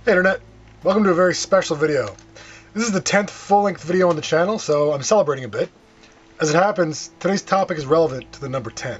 Hey Internet, welcome to a very special video. This is the 10th full-length video on the channel, so I'm celebrating a bit. As it happens, today's topic is relevant to the number 10.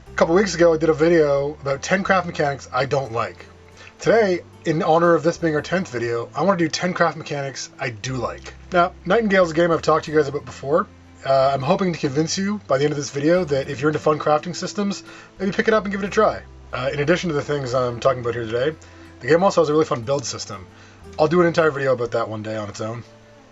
A couple weeks ago I did a video about 10 craft mechanics I don't like. Today, in honor of this being our 10th video, I want to do 10 craft mechanics I do like. Now, Nightingale is a game I've talked to you guys about before. I'm hoping to convince you by the end of this video that if you're into fun crafting systems, maybe pick it up and give it a try. In addition to the things I'm talking about here today, the game also has a really fun build system. I'll do an entire video about that one day on its own.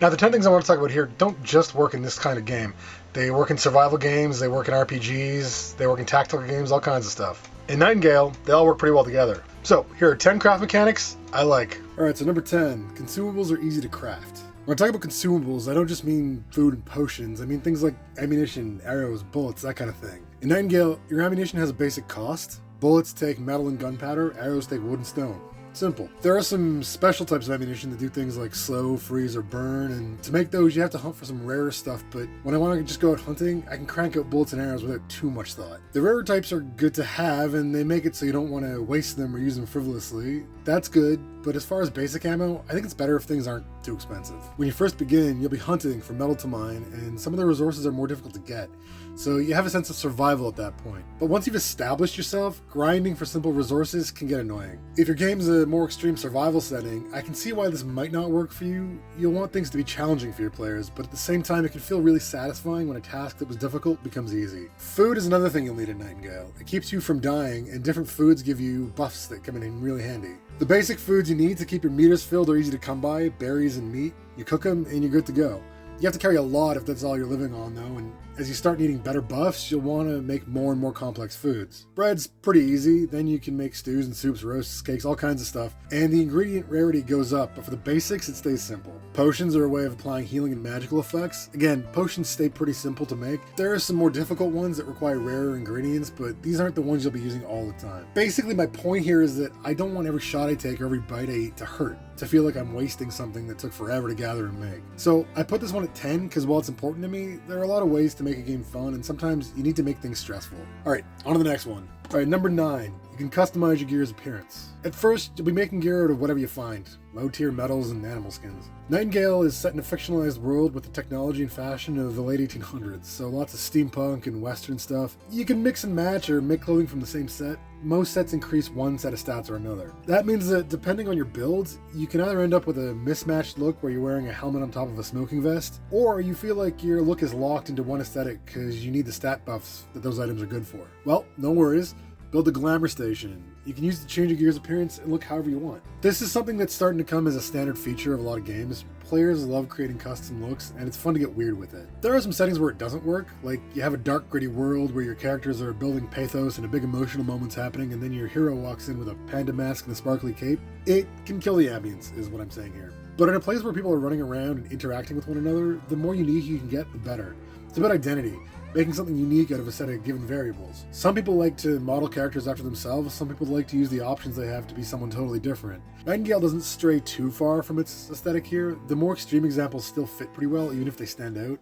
Now, the 10 things I want to talk about here don't just work in this kind of game. They work in survival games, they work in RPGs, they work in tactical games, all kinds of stuff. In Nightingale, they all work pretty well together. So, here are 10 craft mechanics I like. Alright, so number 10, consumables are easy to craft. When I talk about consumables, I don't just mean food and potions, I mean things like ammunition, arrows, bullets, that kind of thing. In Nightingale, your ammunition has a basic cost. Bullets take metal and gunpowder, arrows take wood and stone. Simple. There are some special types of ammunition that do things like slow, freeze, or burn, and to make those you have to hunt for some rarer stuff, but when I want to just go out hunting, I can crank out bullets and arrows without too much thought. The rarer types are good to have, and they make it so you don't want to waste them or use them frivolously. That's good, but as far as basic ammo, I think it's better if things aren't too expensive. When you first begin, you'll be hunting for metal to mine, and some of the resources are more difficult to get, so you have a sense of survival at that point. But once you've established yourself, grinding for simple resources can get annoying. If your game's a more extreme survival setting, I can see why this might not work for you. You'll want things to be challenging for your players, but at the same time, it can feel really satisfying when a task that was difficult becomes easy. Food is another thing you'll need in Nightingale. It keeps you from dying, and different foods give you buffs that come in really handy. The basic foods you need to keep your meters filled are easy to come by: berries and meat. You cook them and you're good to go. You have to carry a lot if that's all you're living on though, and as you start needing better buffs, you'll want to make more and more complex foods. Bread's pretty easy, then you can make stews and soups, roasts, cakes, all kinds of stuff, and the ingredient rarity goes up, but for the basics it stays simple. Potions are a way of applying healing and magical effects. Again, potions stay pretty simple to make. There are some more difficult ones that require rarer ingredients, but these aren't the ones you'll be using all the time. Basically, my point here is that I don't want every shot I take or every bite I eat to hurt, to feel like I'm wasting something that took forever to gather and make. So I put this one at 10 because while it's important to me, there are a lot of ways to make a game fun, and sometimes you need to make things stressful. Alright, on to the next one. Alright, number 9. You can customize your gear's appearance. At first, you'll be making gear out of whatever you find, low-tier metals and animal skins. Nightingale is set in a fictionalized world with the technology and fashion of the late 1800s, so lots of steampunk and western stuff. You can mix and match or make clothing from the same set. Most sets increase one set of stats or another. That means that depending on your builds, you can either end up with a mismatched look where you're wearing a helmet on top of a smoking vest, or you feel like your look is locked into one aesthetic because you need the stat buffs that those items are good for. Well, no worries. Build a glamour station. You can use it to change your gear's appearance and look however you want. This is something that's starting to come as a standard feature of a lot of games. Players love creating custom looks, and it's fun to get weird with it. There are some settings where it doesn't work, like you have a dark, gritty world where your characters are building pathos and a big emotional moment's happening, and then your hero walks in with a panda mask and a sparkly cape. It can kill the ambience, is what I'm saying here. But in a place where people are running around and interacting with one another, the more unique you can get, the better. It's about identity, making something unique out of a set of given variables. Some people like to model characters after themselves, some people like to use the options they have to be someone totally different. Nightingale doesn't stray too far from its aesthetic here. The more extreme examples still fit pretty well, even if they stand out.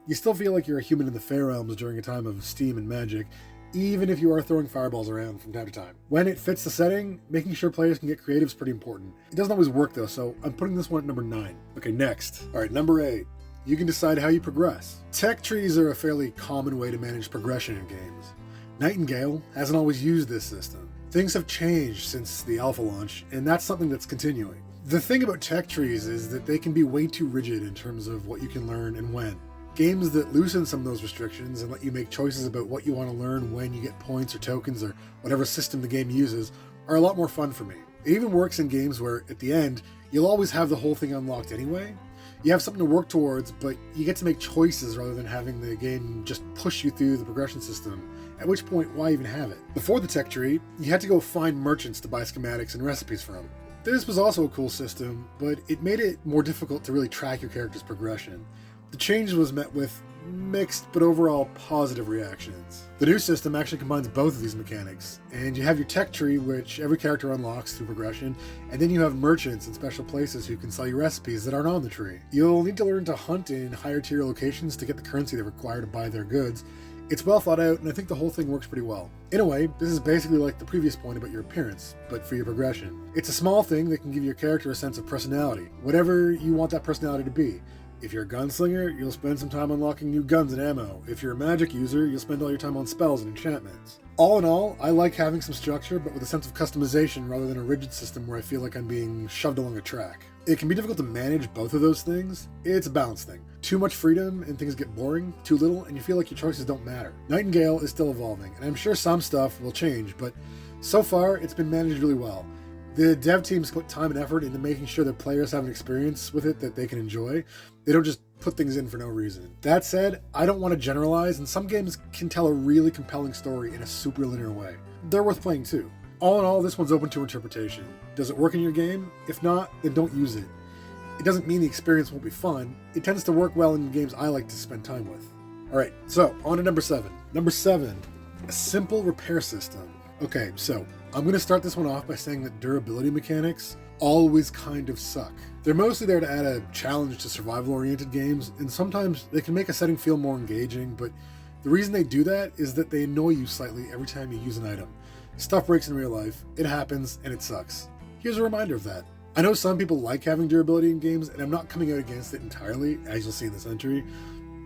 You still feel like you're a human in the Fair Realms during a time of steam and magic, even if you are throwing fireballs around from time to time. When it fits the setting, making sure players can get creative is pretty important. It doesn't always work though, so I'm putting this one at number 9. Okay, next. Alright, number 8. You can decide how you progress. Tech trees are a fairly common way to manage progression in games. Nightingale hasn't always used this system. Things have changed since the alpha launch, and that's something that's continuing. The thing about tech trees is that they can be way too rigid in terms of what you can learn and when. Games that loosen some of those restrictions and let you make choices about what you want to learn when you get points or tokens or whatever system the game uses are a lot more fun for me. It even works in games where, at the end, you'll always have the whole thing unlocked anyway. You have something to work towards, but you get to make choices rather than having the game just push you through the progression system, at which point, why even have it? Before the tech tree, you had to go find merchants to buy schematics and recipes from. This was also a cool system, but it made it more difficult to really track your character's progression. The change was met with mixed but overall positive reactions. The new system actually combines both of these mechanics, and you have your tech tree, which every character unlocks through progression, and then you have merchants in special places who can sell you recipes that aren't on the tree. You'll need to learn to hunt in higher tier locations to get the currency they require to buy their goods, It's well thought out, and I think the whole thing works pretty well. In a way, this is basically like the previous point about your appearance, but for your progression. It's a small thing that can give your character a sense of personality, whatever you want that personality to be. If you're a gunslinger, you'll spend some time unlocking new guns and ammo. If you're a magic user, you'll spend all your time on spells and enchantments. All in all, I like having some structure, but with a sense of customization rather than a rigid system where I feel like I'm being shoved along a track. It can be difficult to manage both of those things. It's a balance thing. Too much freedom and things get boring, too little and you feel like your choices don't matter. Nightingale is still evolving, and I'm sure some stuff will change, but so far it's been managed really well. The dev teams put time and effort into making sure that players have an experience with it that they can enjoy. They don't just put things in for no reason. That said, I don't want to generalize, and some games can tell a really compelling story in a super linear way. They're worth playing too. All in all, this one's open to interpretation. Does it work in your game? If not, then don't use it. It doesn't mean the experience won't be fun. It tends to work well in games I like to spend time with. Alright, so on to number 7. Number 7, a simple repair system. Okay, so I'm going to start this one off by saying that durability mechanics always kind of suck. They're mostly there to add a challenge to survival-oriented games, and sometimes they can make a setting feel more engaging, but the reason they do that is that they annoy you slightly every time you use an item. Stuff breaks in real life, it happens, and it sucks. Here's a reminder of that. I know some people like having durability in games, and I'm not coming out against it entirely, as you'll see in this entry.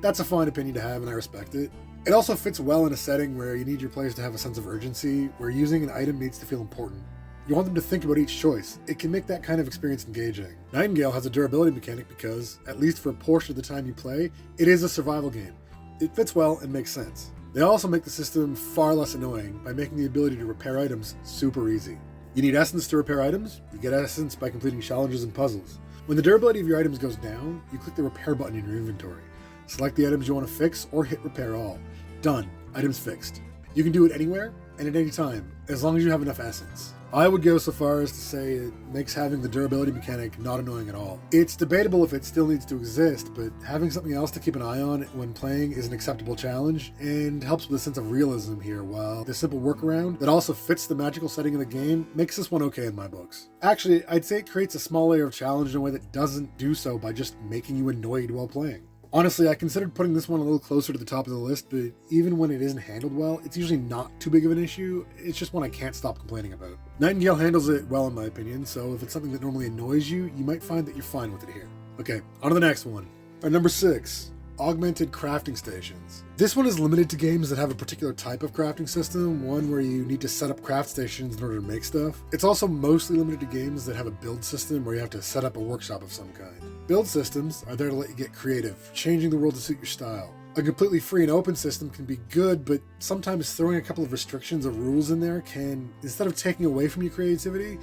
That's a fine opinion to have, and I respect it. It also fits well in a setting where you need your players to have a sense of urgency, where using an item needs to feel important. You want them to think about each choice. It can make that kind of experience engaging. Nightingale has a durability mechanic because, at least for a portion of the time you play, it is a survival game. It fits well and makes sense. They also make the system far less annoying by making the ability to repair items super easy. You need essence to repair items. You get essence by completing challenges and puzzles. When the durability of your items goes down, you click the repair button in your inventory. Select the items you want to fix or hit repair all. Done. Items fixed. You can do it anywhere and at any time, as long as you have enough essence. I would go so far as to say it makes having the durability mechanic not annoying at all. It's debatable if it still needs to exist, but having something else to keep an eye on when playing is an acceptable challenge and helps with a sense of realism here, while the simple workaround that also fits the magical setting of the game makes this one okay in my books. Actually, I'd say it creates a small layer of challenge in a way that doesn't do so by just making you annoyed while playing. Honestly, I considered putting this one a little closer to the top of the list, but even when it isn't handled well, it's usually not too big of an issue. It's just one I can't stop complaining about. Nightingale handles it well in my opinion, so if it's something that normally annoys you, you might find that you're fine with it here. Okay, on to the next one. At number 6, augmented crafting stations. This one is limited to games that have a particular type of crafting system, one where you need to set up craft stations in order to make stuff. It's also mostly limited to games that have a build system where you have to set up a workshop of some kind. Build systems are there to let you get creative, changing the world to suit your style. A completely free and open system can be good, but sometimes throwing a couple of restrictions or rules in there can, instead of taking away from your creativity,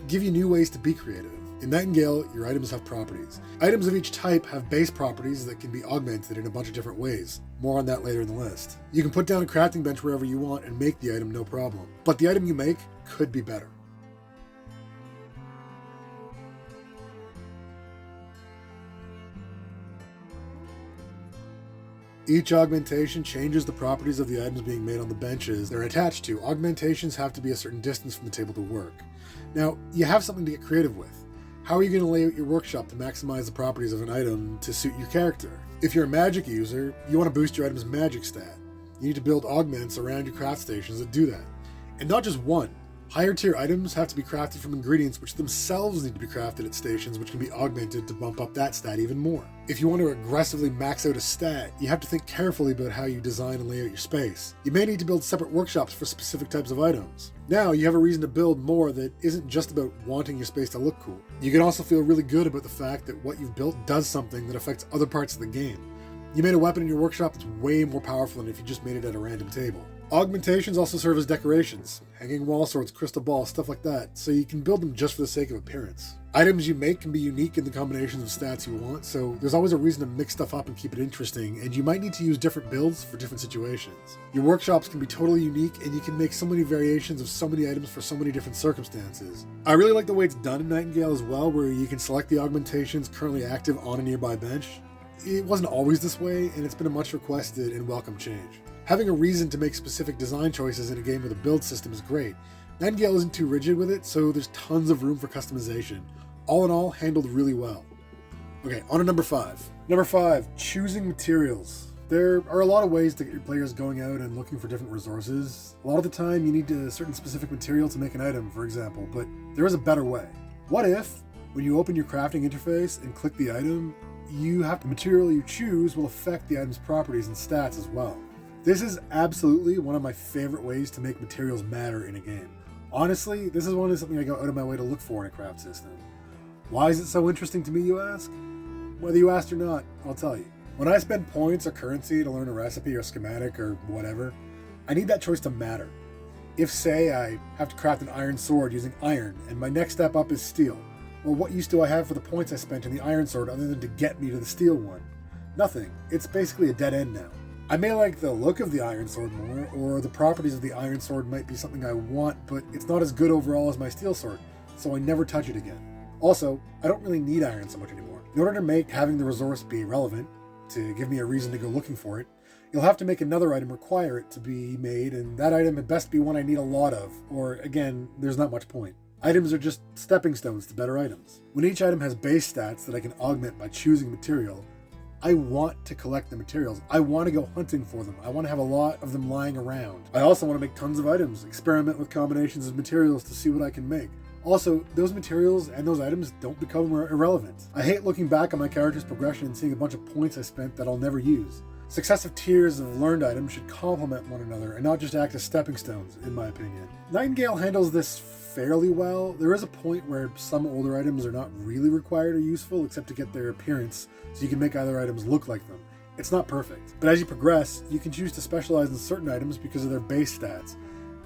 give you new ways to be creative. In Nightingale, your items have properties. Items of each type have base properties that can be augmented in a bunch of different ways. More on that later in the list. You can put down a crafting bench wherever you want and make the item no problem. But the item you make could be better. Each augmentation changes the properties of the items being made on the benches they're attached to. Augmentations have to be a certain distance from the table to work. Now, you have something to get creative with. How are you going to lay out your workshop to maximize the properties of an item to suit your character? If you're a magic user, you want to boost your item's magic stat. You need to build augments around your craft stations that do that. And not just one. Higher tier items have to be crafted from ingredients which themselves need to be crafted at stations which can be augmented to bump up that stat even more. If you want to aggressively max out a stat, you have to think carefully about how you design and lay out your space. You may need to build separate workshops for specific types of items. Now you have a reason to build more that isn't just about wanting your space to look cool. You can also feel really good about the fact that what you've built does something that affects other parts of the game. You made a weapon in your workshop that's way more powerful than if you just made it at a random table. Augmentations also serve as decorations, hanging wall swords, crystal balls, stuff like that, so you can build them just for the sake of appearance. Items you make can be unique in the combinations of stats you want, so there's always a reason to mix stuff up and keep it interesting, and you might need to use different builds for different situations. Your workshops can be totally unique, and you can make so many variations of so many items for so many different circumstances. I really like the way it's done in Nightingale as well, where you can select the augmentations currently active on a nearby bench. It wasn't always this way, and it's been a much requested and welcome change. Having a reason to make specific design choices in a game with a build system is great. Nightingale isn't too rigid with it, so there's tons of room for customization. All in all, handled really well. Okay, on to number 5. Number 5, choosing materials. There are a lot of ways to get your players going out and looking for different resources. A lot of the time you need a certain specific material to make an item, for example, but there is a better way. What if, when you open your crafting interface and click the item, the material you choose will affect the item's properties and stats as well? This is absolutely one of my favorite ways to make materials matter in a game. Honestly, this is something I go out of my way to look for in a craft system. Why is it so interesting to me, you ask? Whether you asked or not, I'll tell you. When I spend points or currency to learn a recipe or schematic or whatever, I need that choice to matter. If, say, I have to craft an iron sword using iron and my next step up is steel, well, what use do I have for the points I spent in the iron sword other than to get me to the steel one? Nothing. It's basically a dead end now. I may like the look of the iron sword more, or the properties of the iron sword might be something I want, but it's not as good overall as my steel sword, so I never touch it again. Also, I don't really need iron so much anymore. In order to make having the resource be relevant, to give me a reason to go looking for it, you'll have to make another item require it to be made, and that item had best be one I need a lot of, or again, there's not much point. Items are just stepping stones to better items. When each item has base stats that I can augment by choosing material, I want to collect the materials. I want to go hunting for them. I want to have a lot of them lying around. I also want to make tons of items, experiment with combinations of materials to see what I can make. Also, those materials and those items don't become irrelevant. I hate looking back on my character's progression and seeing a bunch of points I spent that I'll never use. Successive tiers of learned items should complement one another and not just act as stepping stones, in my opinion. Nightingale handles this fairly well. There is a point where some older items are not really required or useful except to get their appearance, so you can make other items look like them. It's not perfect, but as you progress, you can choose to specialize in certain items because of their base stats.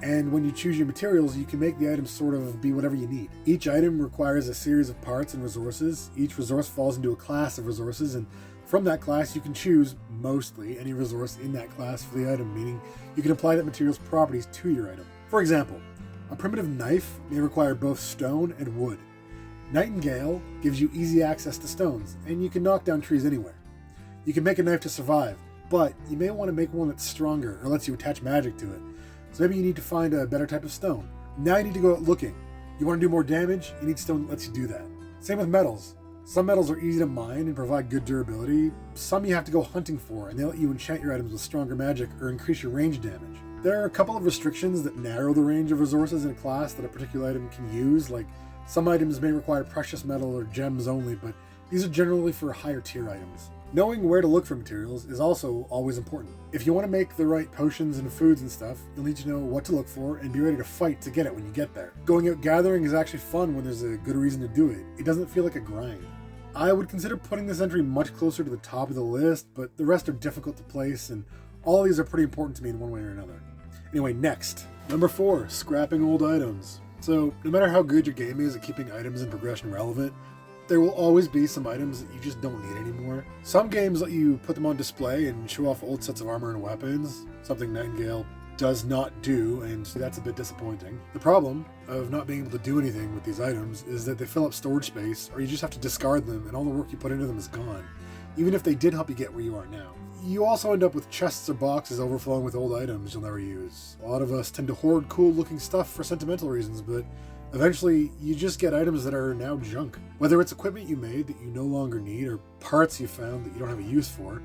And when you choose your materials, you can make the items sort of be whatever you need. Each item requires a series of parts and resources. Each resource falls into a class of resources, and from that class you can choose, mostly, any resource in that class for the item, meaning you can apply that material's properties to your item. For example, a primitive knife may require both stone and wood. Nightingale gives you easy access to stones, and you can knock down trees anywhere. You can make a knife to survive, but you may want to make one that's stronger or lets you attach magic to it. So maybe you need to find a better type of stone. Now you need to go out looking. You want to do more damage? You need stone that lets you do that. Same with metals. Some metals are easy to mine and provide good durability. Some you have to go hunting for, and they let you enchant your items with stronger magic or increase your range damage. There are a couple of restrictions that narrow the range of resources in a class that a particular item can use, like some items may require precious metal or gems only, but these are generally for higher tier items. Knowing where to look for materials is also always important. If you want to make the right potions and foods and stuff, you'll need to know what to look for and be ready to fight to get it when you get there. Going out gathering is actually fun when there's a good reason to do it. It doesn't feel like a grind. I would consider putting this entry much closer to the top of the list, but the rest are difficult to place, and all of these are pretty important to me in one way or another. Anyway, next. Number 4, scrapping old items. So, no matter how good your game is at keeping items and progression relevant, there will always be some items that you just don't need anymore. Some games let you put them on display and show off old sets of armor and weapons, something Nightingale does not do, and that's a bit disappointing. The problem of not being able to do anything with these items is that they fill up storage space, or you just have to discard them and all the work you put into them is gone, even if they did help you get where you are now. You also end up with chests or boxes overflowing with old items you'll never use. A lot of us tend to hoard cool looking stuff for sentimental reasons, but eventually, you just get items that are now junk. Whether it's equipment you made that you no longer need, or parts you found that you don't have a use for,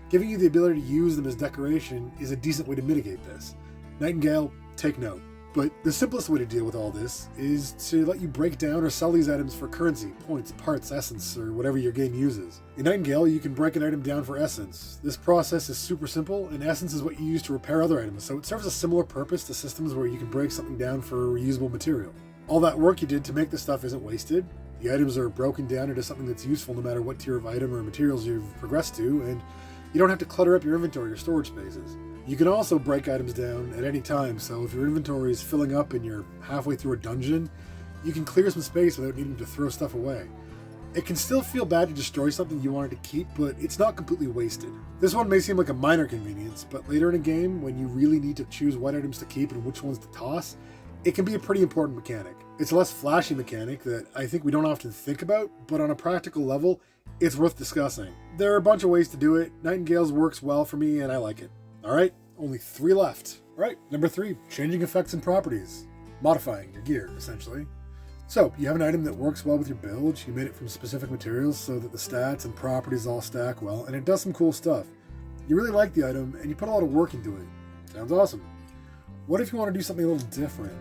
giving you the ability to use them as decoration is a decent way to mitigate this. Nightingale, take note. But the simplest way to deal with all this is to let you break down or sell these items for currency, points, parts, essence, or whatever your game uses. In Nightingale, you can break an item down for essence. This process is super simple, and essence is what you use to repair other items, so it serves a similar purpose to systems where you can break something down for reusable material. All that work you did to make this stuff isn't wasted. The items are broken down into something that's useful no matter what tier of item or materials you've progressed to, and you don't have to clutter up your inventory or storage spaces. You can also break items down at any time, so if your inventory is filling up and you're halfway through a dungeon, you can clear some space without needing to throw stuff away. It can still feel bad to destroy something you wanted to keep, but it's not completely wasted. This one may seem like a minor convenience, but later in a game, when you really need to choose what items to keep and which ones to toss, it can be a pretty important mechanic. It's a less flashy mechanic that I think we don't often think about, but on a practical level, it's worth discussing. There are a bunch of ways to do it. Nightingale's works well for me, and I like it. Alright, only 3 left. Alright, number 3, changing effects and properties. Modifying your gear, essentially. So, you have an item that works well with your build, you made it from specific materials so that the stats and properties all stack well, and it does some cool stuff. You really like the item, and you put a lot of work into it. Sounds awesome. What if you want to do something a little different?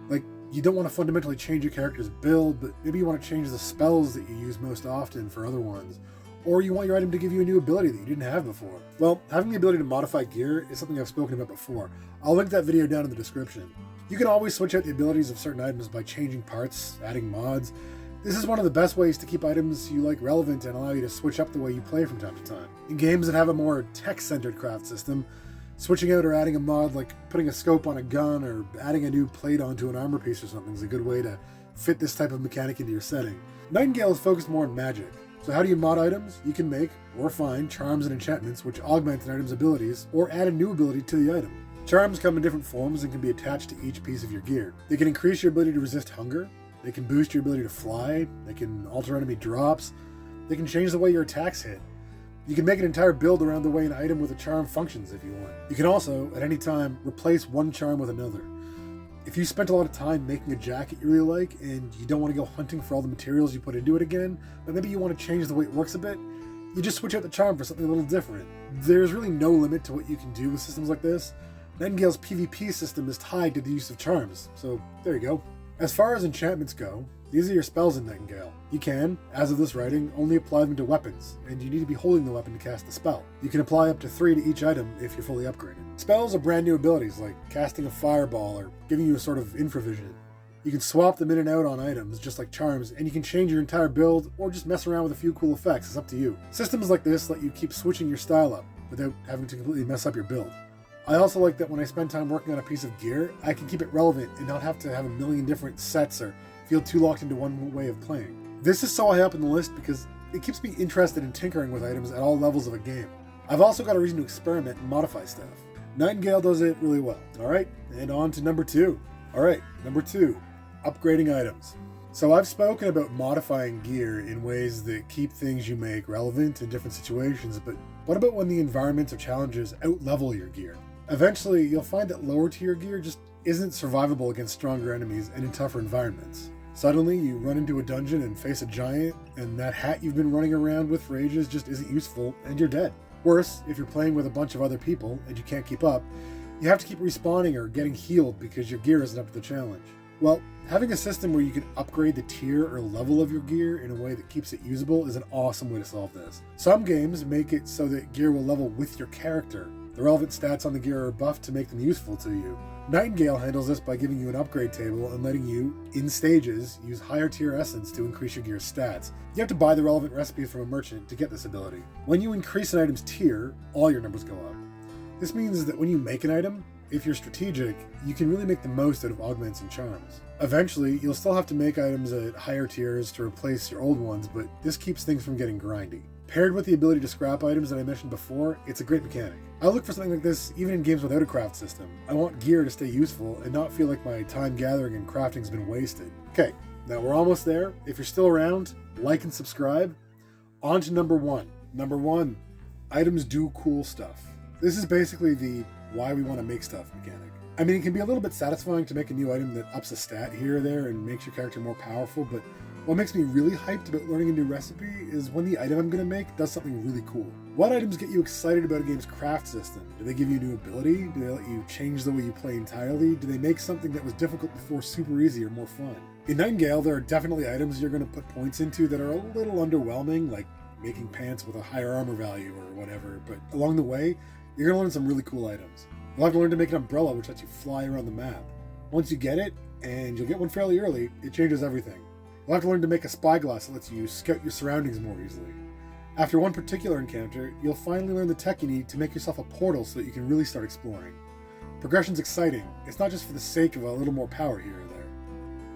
Like, you don't want to fundamentally change your character's build, but maybe you want to change the spells that you use most often for other ones. Or you want your item to give you a new ability that you didn't have before. Well, having the ability to modify gear is something I've spoken about before. I'll link that video down in the description. You can always switch out the abilities of certain items by changing parts, adding mods. This is one of the best ways to keep items you like relevant and allow you to switch up the way you play from time to time. In games that have a more tech-centered craft system, switching out or adding a mod like putting a scope on a gun or adding a new plate onto an armor piece or something is a good way to fit this type of mechanic into your setting. Nightingale is focused more on magic. So how do you mod items? You can make or find charms and enchantments which augment an item's abilities or add a new ability to the item. Charms come in different forms and can be attached to each piece of your gear. They can increase your ability to resist hunger, they can boost your ability to fly, they can alter enemy drops, they can change the way your attacks hit. You can make an entire build around the way an item with a charm functions if you want. You can also, at any time, replace one charm with another. If you spent a lot of time making a jacket you really like and you don't want to go hunting for all the materials you put into it again, but maybe you want to change the way it works a bit, you just switch out the charm for something a little different. There's really no limit to what you can do with systems like this. Nightingale's PvP system is tied to the use of charms, so there you go. As far as enchantments go, these are your spells in Nightingale. You can, as of this writing, only apply them to weapons, and you need to be holding the weapon to cast the spell. You can apply up to 3 to each item if you're fully upgraded. Spells are brand new abilities, like casting a fireball or giving you a sort of infravision. You can swap them in and out on items, just like charms, and you can change your entire build, or just mess around with a few cool effects, it's up to you. Systems like this let you keep switching your style up, without having to completely mess up your build. I also like that when I spend time working on a piece of gear, I can keep it relevant and not have to have a million different sets or feel too locked into one way of playing. This is so high up in the list because it keeps me interested in tinkering with items at all levels of a game. I've also got a reason to experiment and modify stuff. Nightingale does it really well. Alright, and on to number 2. Alright, number 2, upgrading items. So I've spoken about modifying gear in ways that keep things you make relevant in different situations, but what about when the environments or challenges outlevel your gear? Eventually, you'll find that lower tier gear just isn't survivable against stronger enemies and in tougher environments. Suddenly, you run into a dungeon and face a giant, and that hat you've been running around with for ages just isn't useful, and you're dead. Worse, if you're playing with a bunch of other people and you can't keep up, you have to keep respawning or getting healed because your gear isn't up to the challenge. Well, having a system where you can upgrade the tier or level of your gear in a way that keeps it usable is an awesome way to solve this. Some games make it so that gear will level with your character. The relevant stats on the gear are buffed to make them useful to you. Nightingale handles this by giving you an upgrade table and letting you, in stages, use higher tier essence to increase your gear's stats. You have to buy the relevant recipe from a merchant to get this ability. When you increase an item's tier, all your numbers go up. This means that when you make an item, if you're strategic, you can really make the most out of augments and charms. Eventually, you'll still have to make items at higher tiers to replace your old ones, but this keeps things from getting grindy. Paired with the ability to scrap items that I mentioned before, it's a great mechanic. I look for something like this even in games without a craft system. I want gear to stay useful and not feel like my time gathering and crafting has been wasted. Okay, now we're almost there. If you're still around, like and subscribe. On to number 1. Number 1, items do cool stuff. This is basically the why we want to make stuff mechanic. I mean, it can be a little bit satisfying to make a new item that ups a stat here or there and makes your character more powerful, but what makes me really hyped about learning a new recipe is when the item I'm going to make does something really cool. What items get you excited about a game's craft system? Do they give you a new ability? Do they let you change the way you play entirely? Do they make something that was difficult before super easy or more fun? In Nightingale, there are definitely items you're going to put points into that are a little underwhelming, like making pants with a higher armor value or whatever, but along the way, you're going to learn some really cool items. You'll have to learn to make an umbrella which lets you fly around the map. Once you get it, and you'll get one fairly early, it changes everything. You'll have to learn to make a spyglass that lets you scout your surroundings more easily. After one particular encounter, you'll finally learn the tech you need to make yourself a portal so that you can really start exploring. Progression's exciting. It's not just for the sake of a little more power here or there.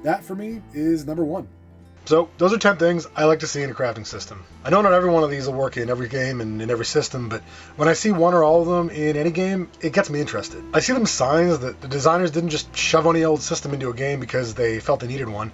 That, for me, is number 1. So, those are 10 things I like to see in a crafting system. I know not every one of these will work in every game and in every system, but when I see one or all of them in any game, it gets me interested. I see them as signs that the designers didn't just shove any old system into a game because they felt they needed one.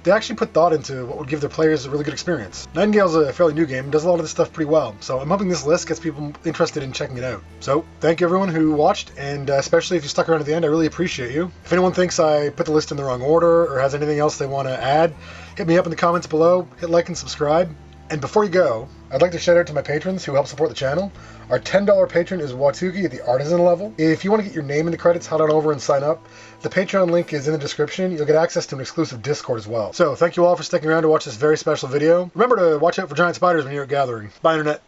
They actually put thought into what would give their players a really good experience. Nightingale's a fairly new game and does a lot of this stuff pretty well, so I'm hoping this list gets people interested in checking it out. So, thank you everyone who watched, and especially if you stuck around to the end, I really appreciate you. If anyone thinks I put the list in the wrong order or has anything else they want to add, hit me up in the comments below, hit like and subscribe. And before you go, I'd like to shout out to my patrons who help support the channel. Our $10 patron is Watuki at the artisan level. If you want to get your name in the credits, head on over and sign up. The Patreon link is in the description. You'll get access to an exclusive Discord as well. So thank you all for sticking around to watch this very special video. Remember to watch out for giant spiders when you're at gathering. Bye, Internet.